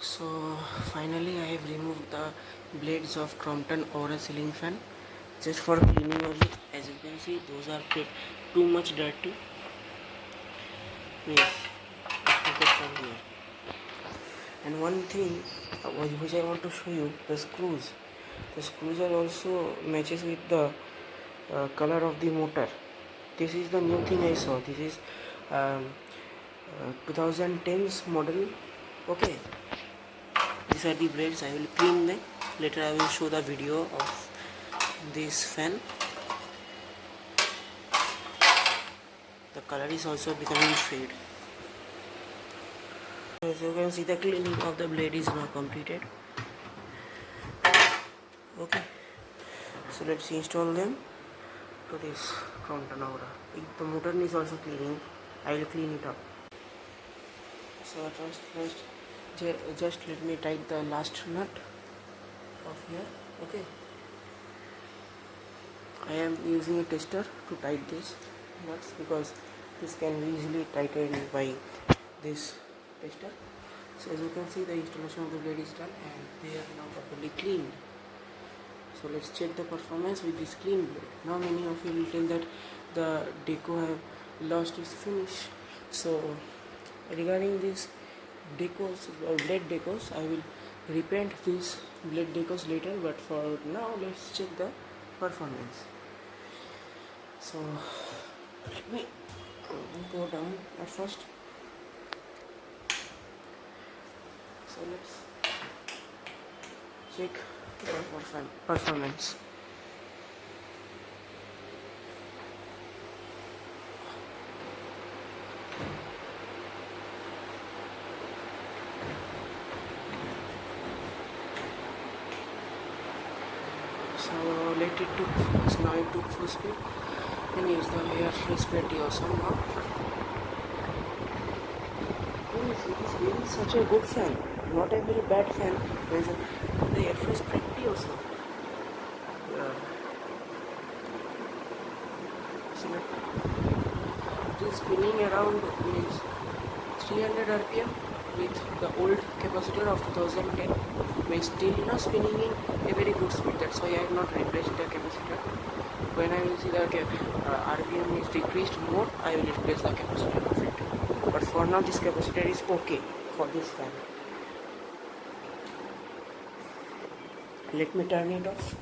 So finally I have removed the blades of Crompton or a ceiling fan just for cleaning only. As you can see, those are too much dirty. Yes, look at from here. And one thing which I want to show you, the screws. The screws are also matches with the color of the motor. This is the new thing I saw. This is 2010's model. Okay, these are the blades. I will clean them later. I will show the video of this fan. The color is also becoming fade. As you can see, the cleaning of the blade is now completed. Okay, so let's install them to this Crompton Aura. The motor is also cleaning. I will clean it up. So just let me tighten the last nut of here. Okay, I am using a tester to tighten this nuts because this can be easily tightened by this tester. So as you can see, the installation of the blade is done and they are now properly cleaned. So let's check the performance with this clean blade. Now many of you will tell that the deco have lost its finish. So regarding this decos or blade decos, I will repaint these blade decos later, but for now let's check the performance. So let me go down at first. So let's check the performance. So let it took, so now it took full speed and use the air is pretty awesome now. It is really such a good fan, not a very bad fan. The air is pretty awesome. Yeah. So it is spinning around means 300 rpm with the old capacitor of 2010. Means still not spinning in a very good speed. That's why I have not replaced the capacitor. When I will see the RPM is decreased more, I will replace the capacitor of it. But for now, this capacitor is okay for this fan. Let me turn it off.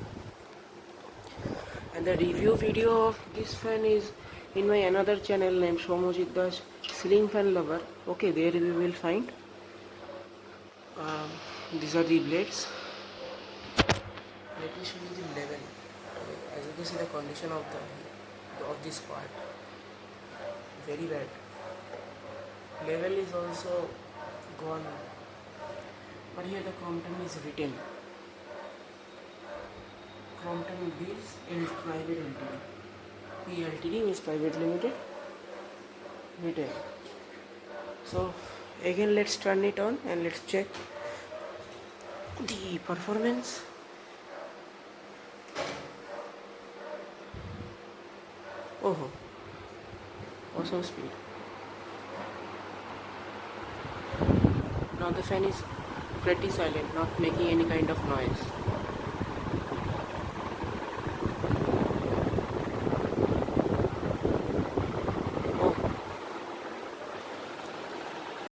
And the review video of this fan is in my another channel named Shomojit Das Ceiling Fan Lover. Okay, there you will find. These are the blades. Let me show you the level. As you can see, the condition of this part very bad. Level is also gone, but here the Crompton is written. Crompton deals in private limited. PLTD means private limited. Retail. So again, let's turn it on and let's check the performance. Oh, awesome speed. Now the fan is pretty silent, not making any kind of noise.